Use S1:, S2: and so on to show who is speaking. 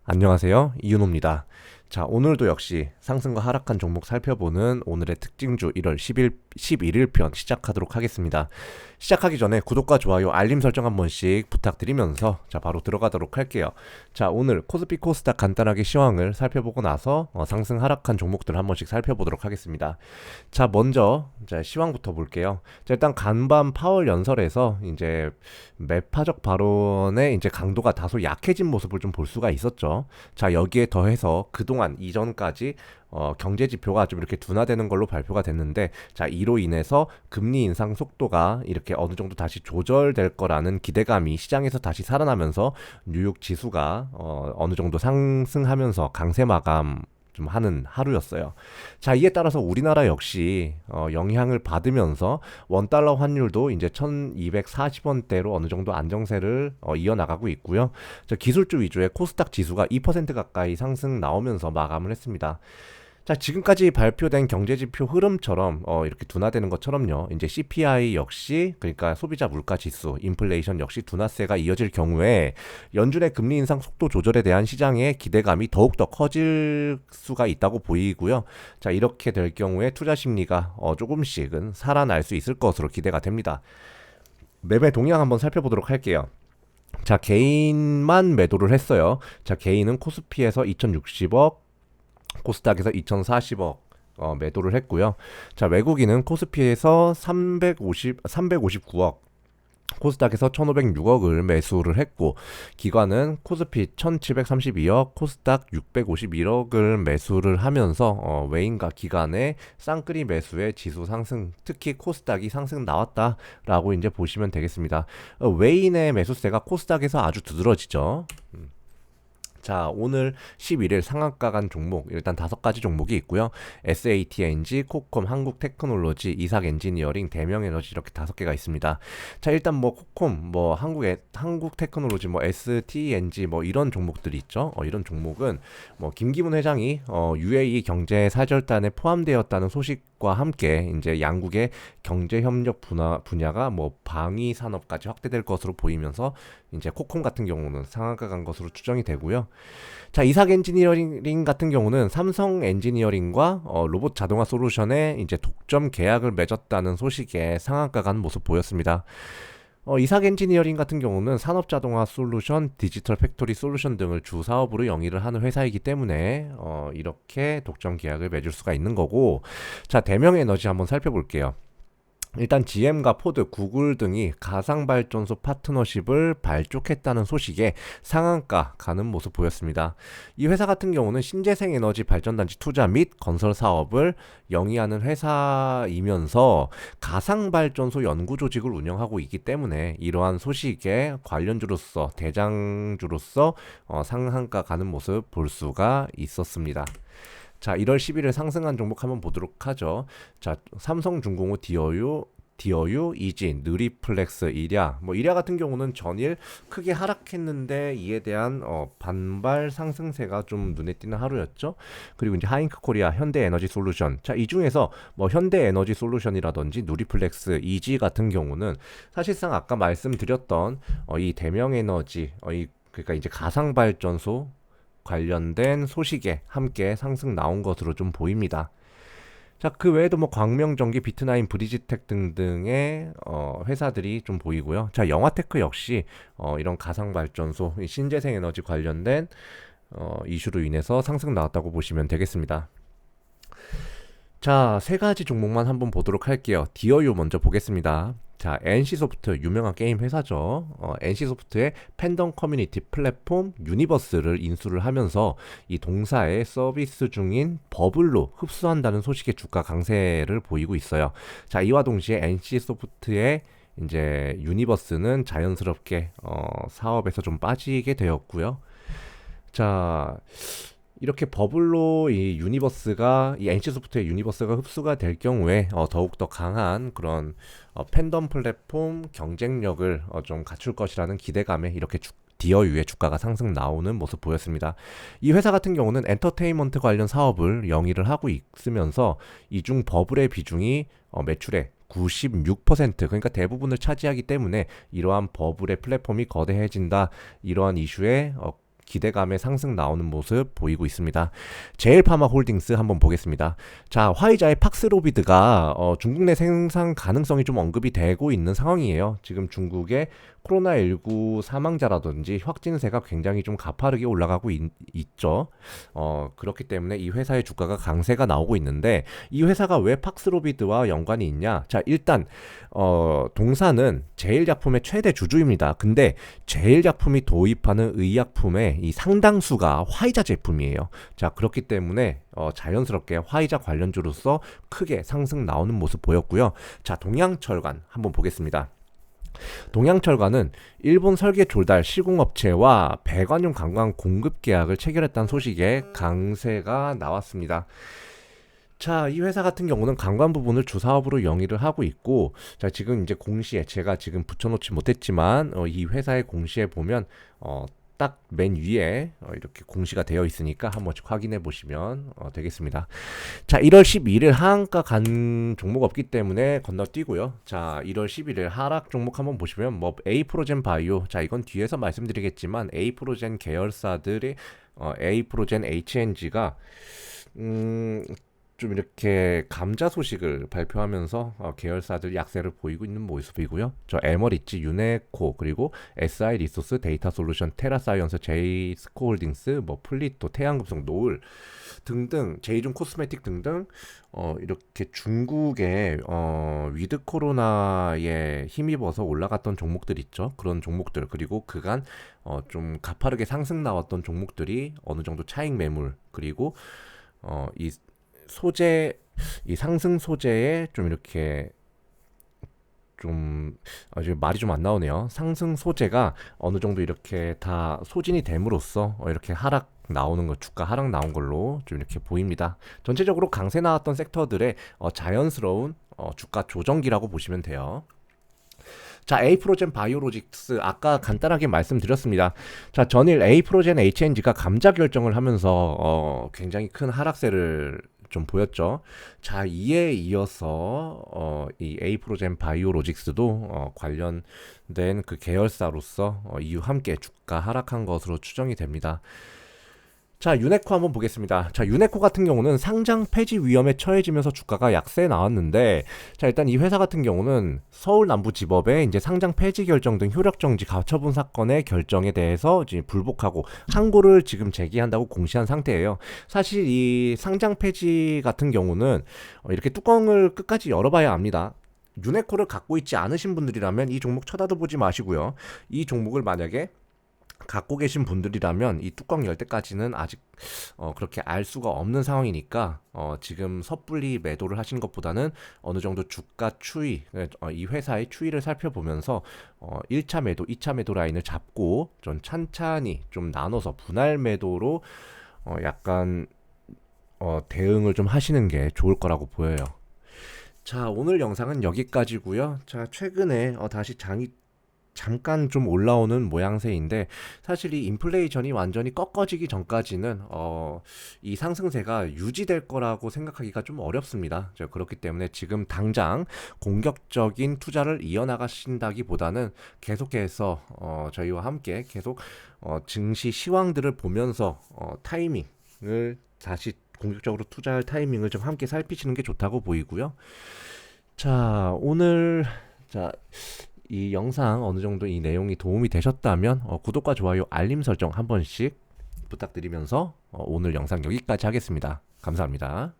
S1: 안녕하세요. 이윤호입니다. 자, 오늘도 역시 상승과 하락한 종목 살펴보는 오늘의 특징주 1월 11일 편 시작하도록 하겠습니다. 시작하기 전에 구독과 좋아요, 알림 설정 한 번씩 부탁드리면서 자, 바로 들어가도록 할게요. 자, 오늘 코스피 코스닥 간단하게 시황을 살펴보고 나서 상승 하락한 종목들 한 번씩 살펴보도록 하겠습니다. 자, 먼저 시황부터 볼게요. 자, 일단 간밤 파월 연설에서 이제 매파적 발언의 이제 강도가 다소 약해진 모습을 좀 볼 수가 있었죠. 자, 여기에 더해서 그동안 이전까지 경제 지표가 좀 이렇게 둔화되는 걸로 발표가 됐는데, 자, 이로 인해서 금리 인상 속도가 이렇게 어느 정도 다시 조절될 거라는 기대감이 시장에서 다시 살아나면서 뉴욕 지수가 어느 정도 상승하면서 강세 마감 좀 하는 하루였어요. 자, 이에 따라서 우리나라 역시 영향을 받으면서 원달러 환율도 이제 1240원대로 어느 정도 안정세를 이어나가고 있고요. 자, 기술주 위주의 코스닥 지수가 2% 가까이 상승 나오면서 마감을 했습니다. 자, 지금까지 발표된 경제지표 흐름처럼 이렇게 둔화되는 것처럼요. 이제 CPI 역시, 그러니까 소비자 물가 지수, 인플레이션 역시 둔화세가 이어질 경우에 연준의 금리 인상 속도 조절에 대한 시장의 기대감이 더욱더 커질 수가 있다고 보이고요. 자, 이렇게 될 경우에 투자 심리가 조금씩은 살아날 수 있을 것으로 기대가 됩니다. 매매 동향 한번 살펴보도록 할게요. 자, 개인만 매도를 했어요. 자, 개인은 코스피에서 2060억, 코스닥에서 2,040억 매도를 했고요. 자, 외국인은 코스피에서 359억, 코스닥에서 1,506억을 매수를 했고, 기관은 코스피 1,732억, 코스닥 651억을 매수를 하면서 외인과 기관의 쌍끌이 매수의 지수 상승, 특히 코스닥이 상승 나왔다라고 이제 보시면 되겠습니다. 외인의 매수세가 코스닥에서 아주 두드러지죠. 자, 오늘 11일 상한가 간 종목 일단 5가지 종목이 있고요. SATNG, 코콤, 한국테크놀로지, 이삭엔지니어링, 대명에너지 이렇게 5개가 있습니다. 자, 일단 뭐 코콤, 뭐 한국테크놀로지, 뭐 STNG 뭐 이런 종목들이 있죠. 이런 종목은 뭐 김기문 회장이 UAE 경제 사절단에 포함되었다는 소식과 함께 이제 양국의 경제 협력 분야가 뭐 방위 산업까지 확대될 것으로 보이면서 이제 코콤 같은 경우는 상한가 간 것으로 추정이 되고요. 자, 이삭 엔지니어링 같은 경우는 삼성 엔지니어링과 로봇 자동화 솔루션에 이제 독점 계약을 맺었다는 소식에 상한가 간 모습 보였습니다. 이삭 엔지니어링 같은 경우는 산업 자동화 솔루션, 디지털 팩토리 솔루션 등을 주 사업으로 영위를 하는 회사이기 때문에 이렇게 독점 계약을 맺을 수가 있는 거고, 자, 대명에너지 한번 살펴볼게요. 일단 GM과 포드, 구글 등이 가상발전소 파트너십을 발족했다는 소식에 상한가 가는 모습 보였습니다. 이 회사 같은 경우는 신재생에너지 발전단지 투자 및 건설 사업을 영위하는 회사이면서 가상발전소 연구조직을 운영하고 있기 때문에 이러한 소식에 관련주로서, 대장주로서 상한가 가는 모습 볼 수가 있었습니다. 자, 1월 10일에 상승한 종목 한번 보도록 하죠. 자, 삼성중공업, 디어유, 이진, 느리플렉스, 이랴. 뭐 이랴 같은 경우는 전일 크게 하락했는데 이에 대한 반발 상승세가 좀 눈에 띄는 하루였죠. 그리고 이제 하잉크코리아, 현대에너지솔루션. 자, 이 중에서 뭐 현대에너지솔루션이라든지 누리플렉스, 이지 같은 경우는 사실상 아까 말씀드렸던 이 대명에너지, 그러니까 이제 가상발전소 관련된 소식에 함께 상승 나온 것으로 좀 보입니다. 자, 그 외에도 뭐 광명전기, 비트나인, 브리지텍 등등의 회사들이 좀 보이고요. 자, 영화테크 역시 이런 가상발전소, 신재생에너지 관련된 이슈로 인해서 상승 나왔다고 보시면 되겠습니다. 자, 3가지 종목만 한번 보도록 할게요. 디어유 먼저 보겠습니다. 자, NC소프트 유명한 게임 회사죠. NC소프트의 팬덤 커뮤니티 플랫폼 유니버스를 인수를 하면서 이 동사의 서비스 중인 버블로 흡수한다는 소식에 주가 강세를 보이고 있어요. 자, 이와 동시에 NC소프트의 이제 유니버스는 자연스럽게 사업에서 좀 빠지게 되었고요. 자, 이렇게 버블로 이 NC소프트의 유니버스가 흡수가 될 경우에 더욱더 강한 그런 팬덤 플랫폼 경쟁력을 좀 갖출 것이라는 기대감에 이렇게 디어유의 주가가 상승 나오는 모습 보였습니다. 이 회사 같은 경우는 엔터테인먼트 관련 사업을 영위를 하고 있으면서 이중 버블의 비중이 매출의 96%, 그러니까 대부분을 차지하기 때문에 이러한 버블의 플랫폼이 거대해진다, 이러한 이슈에 기대감의 상승 나오는 모습 보이고 있습니다. 제일파마홀딩스 한번 보겠습니다. 자, 화이자의 팍스로비드가 중국 내 생산 가능성이 좀 언급이 되고 있는 상황이에요. 지금 중국의 코로나19 사망자라든지 확진세가 굉장히 좀 가파르게 올라가고 있죠. 그렇기 때문에 이 회사의 주가가 강세가 나오고 있는데, 이 회사가 왜 팍스로비드와 연관이 있냐? 자, 일단 동사는 제일약품의 최대 주주입니다. 근데 제일약품이 도입하는 의약품의 이 상당수가 화이자 제품이에요. 자, 그렇기 때문에 자연스럽게 화이자 관련주로서 크게 상승 나오는 모습 보였고요. 자, 동양철관 한번 보겠습니다. 동양철관은 일본 설계 조달 시공업체와 배관용 관광 공급 계약을 체결했다는 소식에 강세가 나왔습니다. 자, 이 회사 같은 경우는 관광 부분을 주사업으로 영위를 하고 있고, 자, 지금 이제 공시에 제가 지금 붙여놓지 못했지만 이 회사의 공시에 보면 딱 맨 위에 이렇게 공시가 되어 있으니까 한 번씩 확인해 보시면 되겠습니다. 자, 1월 12일 하한가 간 종목 없기 때문에 건너뛰고요. 자, 1월 11일 하락 종목 한번 보시면 뭐 에이프로젠 바이오, 자, 이건 뒤에서 말씀드리겠지만 에이프로젠 계열사들의 에이프로젠 HNG가 좀 이렇게 감자 소식을 발표하면서 계열사들 약세를 보이고 있는 모습이고요. 저 에머리지, 유네코, 그리고 SI 리소스, 데이터 솔루션, 테라사이언스, 제이스코홀딩스, 뭐 플리토, 태양금속, 노을 등등, 제이준 코스메틱 등등 이렇게 중국의 위드 코로나에 힘입어서 올라갔던 종목들 있죠. 그런 종목들, 그리고 그간 좀 가파르게 상승 나왔던 종목들이 어느 정도 차익 매물, 그리고 이 소재, 이 상승 소재에 좀 이렇게 좀 아주 말이 좀 안 나오네요. 상승 소재가 어느 정도 이렇게 다 소진이 됨으로써 이렇게 하락 나오는 거, 주가 하락 나온 걸로 좀 이렇게 보입니다. 전체적으로 강세 나왔던 섹터들의 자연스러운 주가 조정기라고 보시면 돼요. 자, 에이프로젠 바이오로직스 아까 간단하게 말씀드렸습니다. 자, 전일 에이프로젠 HNG가 감자 결정을 하면서 굉장히 큰 하락세를 좀 보였죠. 자, 이에 이어서 이 에이프로젠 바이오로직스도 관련된 그 계열사로서 이후 함께 주가 하락한 것으로 추정이 됩니다. 자, 유네코 한번 보겠습니다. 자, 유네코 같은 경우는 상장 폐지 위험에 처해지면서 주가가 약세에 나왔는데, 자, 일단 이 회사 같은 경우는 서울 남부지법의 이제 상장 폐지 결정 등 효력 정지 가처분 사건의 결정에 대해서 이제 불복하고 항고를 지금 제기한다고 공시한 상태예요. 사실 이 상장 폐지 같은 경우는 이렇게 뚜껑을 끝까지 열어봐야 합니다. 유네코를 갖고 있지 않으신 분들이라면 이 종목 쳐다도 보지 마시고요. 이 종목을 만약에 갖고 계신 분들이라면 이 뚜껑 열 때까지는 아직 그렇게 알 수가 없는 상황이니까 지금 섣불리 매도를 하신 것보다는 어느 정도 주가 추이, 이 회사의 추이를 살펴보면서 1차 매도, 2차 매도 라인을 잡고 좀 찬찬히 좀 나눠서 분할 매도로 약간 대응을 좀 하시는 게 좋을 거라고 보여요. 자, 오늘 영상은 여기까지고요. 자, 최근에 다시 장이 잠깐 좀 올라오는 모양새인데, 사실 이 인플레이션이 완전히 꺾어지기 전까지는 이 상승세가 유지될 거라고 생각하기가 좀 어렵습니다. 그렇기 때문에 지금 당장 공격적인 투자를 이어나가신다기보다는 계속해서 저희와 함께 계속 증시 시황들을 보면서 타이밍을 다시 공격적으로 투자할 타이밍을 좀 함께 살피시는 게 좋다고 보이고요. 자, 오늘 이 영상 어느 정도 이 내용이 도움이 되셨다면 구독과 좋아요, 알림 설정 한 번씩 부탁드리면서 오늘 영상 여기까지 하겠습니다. 감사합니다.